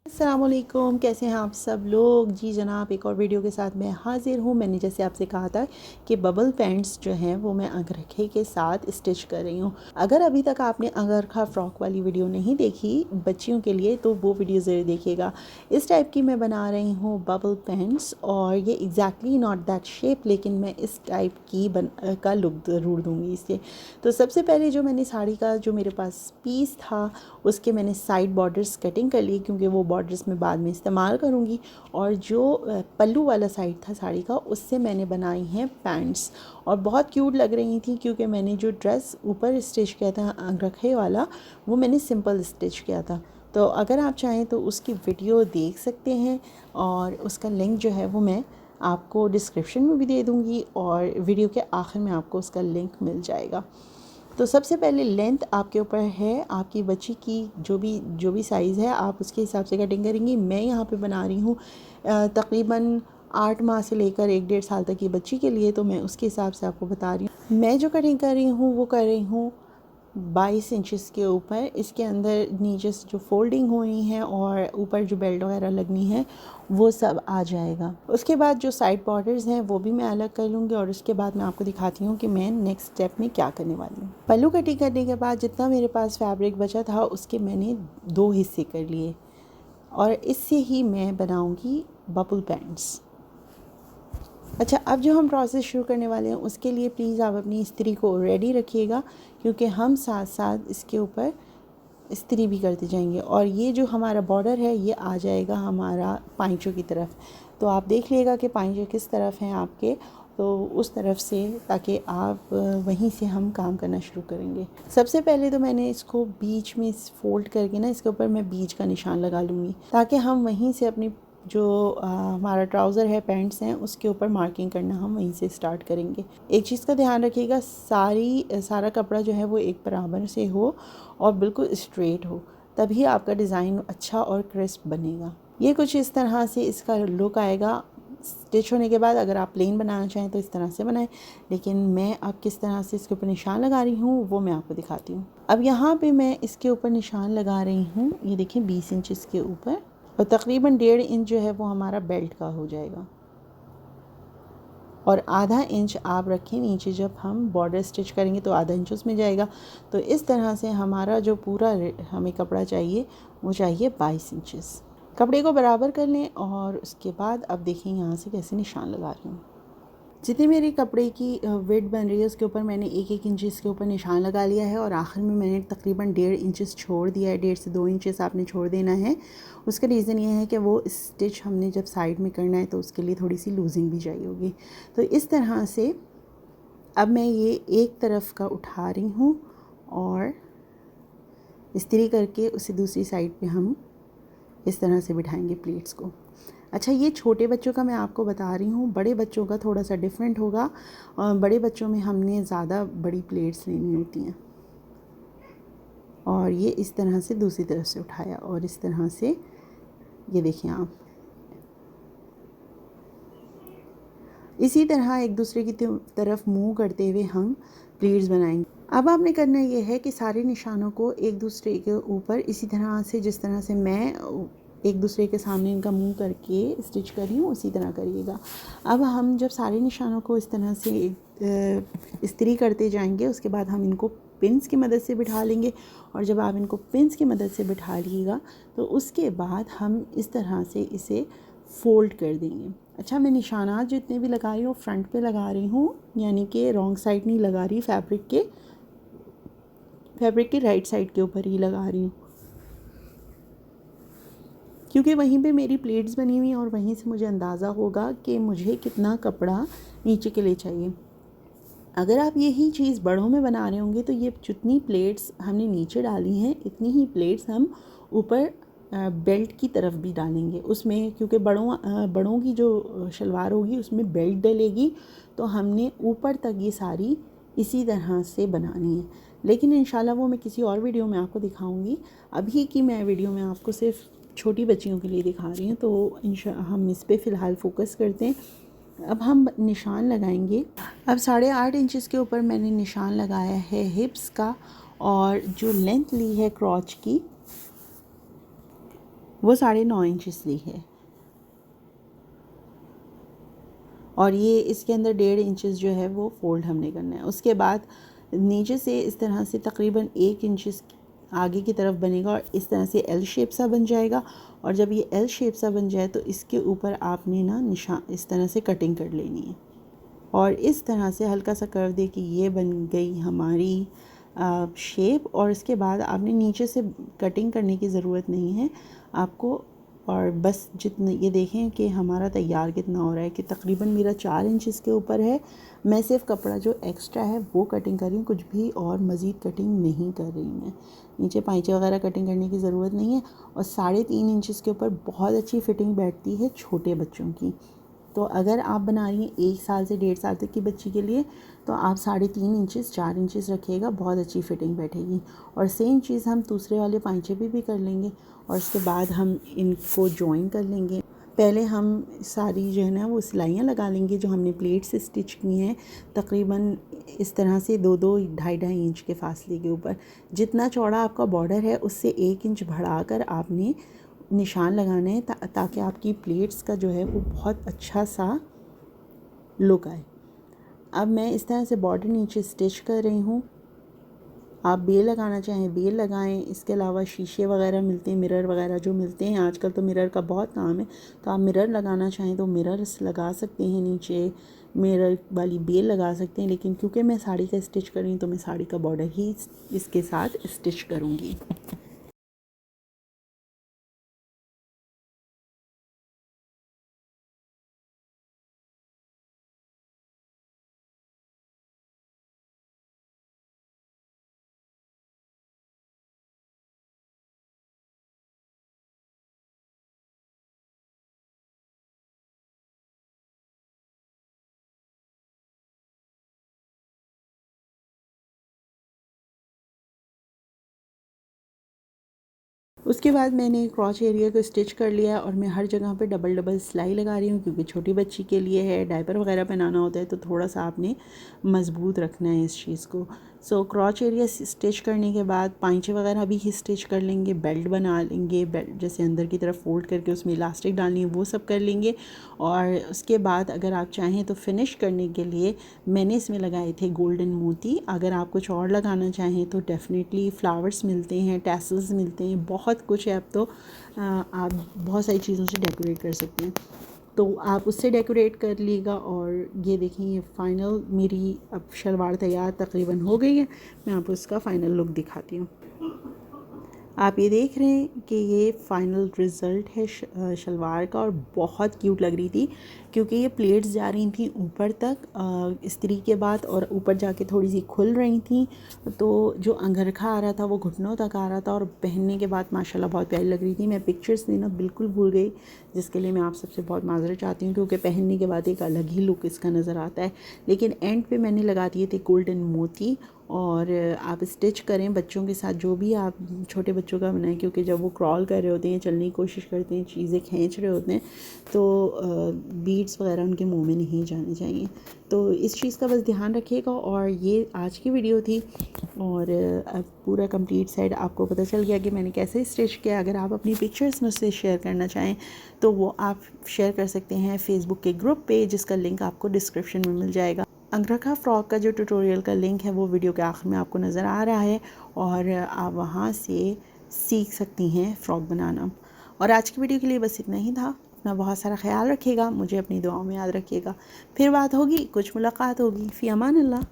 अस्सलामुअलैकुम, कैसे हैं आप सब लोग। जी जनाब, एक और वीडियो के साथ मैं हाज़िर हूँ। मैंने जैसे आपसे कहा था कि बबल पैंट्स जो हैं वो मैं अंगरखे के साथ स्टिच कर रही हूँ। अगर अभी तक आपने अंगरखा फ़्रॉक वाली वीडियो नहीं देखी बच्चियों के लिए तो वो वीडियो ज़रूर देखिएगा। इस टाइप की मैं बना रही हूँ बबल पैंट्स, और ये एग्जैक्टली नॉट दैट शेप, लेकिन मैं इस टाइप की का लुक ज़रूर दूँगी इससे। तो सबसे पहले जो मैंने साड़ी का जो मेरे पास पीस था उसके मैंने साइड बॉर्डर्स कटिंग कर लिए, क्योंकि वो बॉर्डर्स मैं बाद में इस्तेमाल करूँगी। और जो पल्लू वाला साइड था साड़ी का उससे मैंने बनाई हैं पैंट्स, और बहुत क्यूट लग रही थी, क्योंकि मैंने जो ड्रेस ऊपर स्टिच किया था अंगरखे वाला वो मैंने सिंपल स्टिच किया था। तो अगर आप चाहें तो उसकी वीडियो देख सकते हैं, और उसका लिंक जो है वो मैं आपको डिस्क्रिप्शन में भी दे दूँगी, और वीडियो के आखिर में आपको उसका लिंक मिल जाएगा। तो सबसे पहले लेंथ आपके ऊपर है, आपकी बच्ची की जो भी साइज़ है आप उसके हिसाब से कटिंग करेंगी। मैं यहाँ पे बना रही हूँ तकरीबन 8 माह से लेकर 1 डेढ़ साल तक की बच्ची के लिए, तो मैं उसके हिसाब से आपको बता रही हूँ। मैं जो कटिंग कर रही हूँ वो कर रही हूँ 22 इंचेस के ऊपर। इसके अंदर नीचे से जो फोल्डिंग होनी है और ऊपर जो बेल्ट वगैरह लगनी है वो सब आ जाएगा। उसके बाद जो साइड बॉर्डर्स हैं वो भी मैं अलग कर लूँगी, और उसके बाद मैं आपको दिखाती हूँ कि मैं नेक्स्ट स्टेप में क्या करने वाली हूँ। पल्लू कटिंग करने के बाद जितना मेरे पास फैब्रिक बचा था उसके मैंने 2 हिस्से कर लिए, और इससे ही मैं बनाऊँगी बबल पैंट्स। अच्छा, अब जो हम प्रोसेस शुरू करने वाले हैं उसके लिए प्लीज़ आप अपनी इस्त्री को रेडी रखिएगा, क्योंकि हम साथ साथ इसके ऊपर इस्त्री भी करते जाएंगे। और ये जो हमारा बॉर्डर है ये आ जाएगा हमारा पाइंचों की तरफ, तो आप देख लीजिएगा कि पाइंचों किस तरफ हैं आपके, तो उस तरफ से, ताकि आप वहीं से हम काम करना शुरू करेंगे। सबसे पहले तो मैंने इसको बीच में फोल्ड करके ना इसके ऊपर मैं बीच का निशान लगा लूँगी, ताकि हम वहीं से अपनी जो हमारा ट्राउज़र है, पैंट्स हैं, उसके ऊपर मार्किंग करना हम वहीं से स्टार्ट करेंगे। एक चीज़ का ध्यान रखिएगा, सारा कपड़ा जो है वो एक बराबर से हो और बिल्कुल स्ट्रेट हो, तभी आपका डिज़ाइन अच्छा और क्रिस्प बनेगा। ये कुछ इस तरह से इसका लुक आएगा। स्टिच होने के बाद अगर आप प्लेन बनाना चाहें तो इस तरह से बनाएं, लेकिन मैं अब किस तरह से इसके ऊपर निशान लगा रही हूँ वो मैं आपको दिखाती हूँ। अब यहाँ पे मैं इसके ऊपर निशान लगा रही हूँ, ये देखें 20 इंच के ऊपर, और तकरीबन 1.5 इंच जो है वो हमारा बेल्ट का हो जाएगा, और आधा इंच आप रखें नीचे। जब हम बॉर्डर स्टिच करेंगे तो आधा इंच उसमें जाएगा। तो इस तरह से हमारा जो पूरा हमें कपड़ा चाहिए वो चाहिए 22 इंचेस। कपड़े को बराबर कर लें, और उसके बाद अब देखें यहाँ से कैसे निशान लगा रही हूँ। जितनी मेरी कपड़े की विड्थ बन रही है उसके ऊपर मैंने 1-1 इंचेस के ऊपर निशान लगा लिया है, और आखिर में मैंने तकरीबन 1.5 इंचेस छोड़ दिया है। 1.5 से 2 इंचेस आपने छोड़ देना है। उसका रीज़न ये है कि वो स्टिच हमने जब साइड में करना है तो उसके लिए थोड़ी सी लूजिंग भी चाहिए होगी। तो इस तरह से अब मैं ये एक तरफ का उठा रही हूँ, और इस्त्री करके उसे दूसरी साइड पे हम इस तरह से बिठाएंगे प्लेट्स को। अच्छा, ये छोटे बच्चों का मैं आपको बता रही हूँ, बड़े बच्चों का थोड़ा सा डिफरेंट होगा। बड़े बच्चों में हमने ज़्यादा बड़ी प्लेट्स लेनी होती हैं। और ये इस तरह से दूसरी तरफ से उठाया, और इस तरह से ये देखिए आप, इसी तरह एक दूसरे की तरफ मुंह करते हुए हम प्लेट्स बनाएंगे। अब आपने करना ये है कि सारे निशानों को एक दूसरे के ऊपर इसी तरह से, जिस तरह से मैं एक दूसरे के सामने इनका मुंह करके स्टिच कर रही हूँ उसी तरह करिएगा। अब हम जब सारे निशानों को इस तरह से इस्त्री करते जाएंगे उसके बाद हम इनको पिन्स की मदद से बिठा लेंगे, और जब आप इनको पिन्स की मदद से बिठा लीजिएगा तो उसके बाद हम इस तरह से इसे फ़ोल्ड कर देंगे। अच्छा, मैं निशानात जितने भी लगा रही हूँ फ्रंट पे लगा रही हूँ, यानी कि रॉन्ग साइड नहीं लगा रही, फैब्रिक के राइट साइड के ऊपर ही लगा रही हूँ, क्योंकि वहीं पे मेरी प्लेट्स बनी हुई हैं और वहीं से मुझे अंदाज़ा होगा कि मुझे कितना कपड़ा नीचे के लिए चाहिए। अगर आप यही चीज़ बड़ों में बना रहे होंगे तो ये जितनी प्लेट्स हमने नीचे डाली हैं इतनी ही प्लेट्स हम ऊपर बेल्ट की तरफ भी डालेंगे उसमें, क्योंकि बड़ों की जो शलवार होगी उसमें बेल्ट डलेगी, तो हमने ऊपर तक ये सारी इसी तरह से बनानी है। लेकिन इंशाल्लाह वो मैं किसी और वीडियो में आपको दिखाऊंगी। अभी की मैं वीडियो में आपको सिर्फ छोटी बच्चियों के लिए दिखा रही हूँ, तो हम इस पर फ़िलहाल फ़ोकस करते हैं। अब हम निशान लगाएंगे। अब 8.5 इंचेस के ऊपर मैंने निशान लगाया है हिप्स का, और जो लेंथ ली है क्रॉच की वो 9.5 इंच ली है, और ये इसके अंदर 1.5 इंचेस जो है वो फ़ोल्ड हमने करना है। उसके बाद नीचे से इस तरह से तकरीबन 1 इंच आगे की तरफ बनेगा और इस तरह से एल शेप सा बन जाएगा। और जब ये एल शेप सा बन जाए तो इसके ऊपर आपने ना निशान इस तरह से कटिंग कर लेनी है, और इस तरह से हल्का सा कर्व दे कि ये बन गई हमारी शेप। और इसके बाद आपने नीचे से कटिंग करने की ज़रूरत नहीं है आपको, और बस जितने ये देखें कि हमारा तैयार कितना हो रहा है कि तकरीबन मेरा 4 इंच के ऊपर है। मैं सिर्फ कपड़ा जो एक्स्ट्रा है वो कटिंग कर रही हूँ, कुछ भी और मज़ीद कटिंग नहीं कर रही मैं। नीचे पाइचे वगैरह कटिंग करने की ज़रूरत नहीं है। और 3.5 इंच के ऊपर बहुत अच्छी फ़िटिंग बैठती है छोटे बच्चों की। तो अगर आप बना रही हैं 1 साल से 1.5 साल तक की बच्ची के लिए, तो आप 3.5 इंच 4 इंच रखिएगा, बहुत अच्छी फ़िटिंग बैठेगी। और सेम चीज़ हम दूसरे वाले पाइचे पे भी कर लेंगे, और उसके बाद हम इनको जॉइन कर लेंगे। पहले हम सारी जो है ना वो सिलाइयाँ लगा लेंगे जो हमने प्लेट से स्टिच की हैं, तकरीबन इस तरह से 2-2 2.5 इंच के फासले के ऊपर। जितना चौड़ा आपका बॉर्डर है उससे 1 इंच बढ़ाकर आपने निशान लगाने हैं ताकि आपकी प्लेट्स का जो है वो बहुत अच्छा सा लुक आए। अब मैं इस तरह से बॉर्डर नीचे स्टिच कर रही हूँ। आप बेल लगाना चाहें बेल लगाएं। इसके अलावा शीशे वगैरह मिलते हैं, मिरर वगैरह जो मिलते हैं आजकल, तो मिरर का बहुत काम है, तो आप मिरर लगाना चाहें तो मिरर्स लगा सकते हैं, नीचे मिरर वाली बेल लगा सकते हैं। लेकिन क्योंकि मैं साड़ी का स्टिच कर रही हूँ तो मैं साड़ी का बॉर्डर ही इसके साथ स्टिच करूँगी। उसके बाद मैंने क्रॉच एरिया को स्टिच कर लिया, और मैं हर जगह पे डबल डबल सिलाई लगा रही हूँ क्योंकि छोटी बच्ची के लिए है, डायपर वगैरह पहनाना होता है तो थोड़ा सा आपने मज़बूत रखना है इस चीज़ को। सो क्रॉच एरिया स्टिच करने के बाद पाइचे वगैरह भी स्टिच कर लेंगे, बेल्ट बना लेंगे, बेल्ट जैसे अंदर की तरफ फोल्ड करके उसमें इलास्टिक डालनी है वो सब कर लेंगे। और उसके बाद अगर आप चाहें तो फिनिश करने के लिए मैंने इसमें लगाए थे गोल्डन मोती। अगर आप कुछ और लगाना चाहें तो डेफ़िनेटली फ्लावर्स मिलते हैं, टैसल्स मिलते हैं, बहुत कुछ है। अब तो आप बहुत सारी चीज़ों से डेकोरेट कर सकते हैं, तो आप उससे डेकोरेट कर लीजिएगा। और ये देखें, ये फ़ाइनल मेरी अब शलवार तैयार तकरीबन हो गई है। मैं आपको इसका फ़ाइनल लुक दिखाती हूँ। आप ये देख रहे हैं कि ये फ़ाइनल रिज़ल्ट है शलवार का, और बहुत क्यूट लग रही थी क्योंकि ये प्लेट्स जा रही थी ऊपर तक इस्त्री के बाद, और ऊपर जाके थोड़ी सी खुल रही थी, तो जो अंगरखा आ रहा था वो घुटनों तक आ रहा था, और पहनने के बाद माशाल्लाह बहुत प्यारी लग रही थी। मैं पिक्चर्स देना बिल्कुल भूल गई, जिसके लिए मैं आप सबसे बहुत माज़रत चाहती हूँ क्योंकि पहनने के बाद एक अलग ही लुक इसका नज़र आता है। लेकिन एंड पे मैंने लगा दिए थे गोल्डन मोती। और आप स्टिच करें बच्चों के साथ, जो भी आप छोटे बच्चों का बनाएं, क्योंकि जब वो क्रॉल कर रहे होते हैं, चलने की कोशिश करते हैं, चीज़ें खींच रहे होते हैं, तो बीड्स वगैरह उनके मुंह में नहीं जाने चाहिए। तो इस चीज़ का बस ध्यान रखिएगा। और ये आज की वीडियो थी, और अब पूरा कंप्लीट सेट आपको पता चल गया कि मैंने कैसे स्टिच किया। अगर आप अपनी पिक्चर्स मुझसे शेयर करना चाहें तो वो आप शेयर कर सकते हैं फेसबुक के ग्रुप पे, जिसका लिंक आपको डिस्क्रिप्शन में मिल जाएगा। अंगरखा फ़्रॉक का जो ट्यूटोरियल का लिंक है वो वीडियो के आखिर में आपको नज़र आ रहा है, और आप वहाँ से सीख सकती हैं फ़्रॉक बनाना। और आज की वीडियो के लिए बस इतना ही था। अपना बहुत सारा ख्याल रखिएगा, मुझे अपनी दुआओं में याद रखिएगा। फिर बात होगी, कुछ मुलाकात होगी। फ़ी अमान अल्लाह।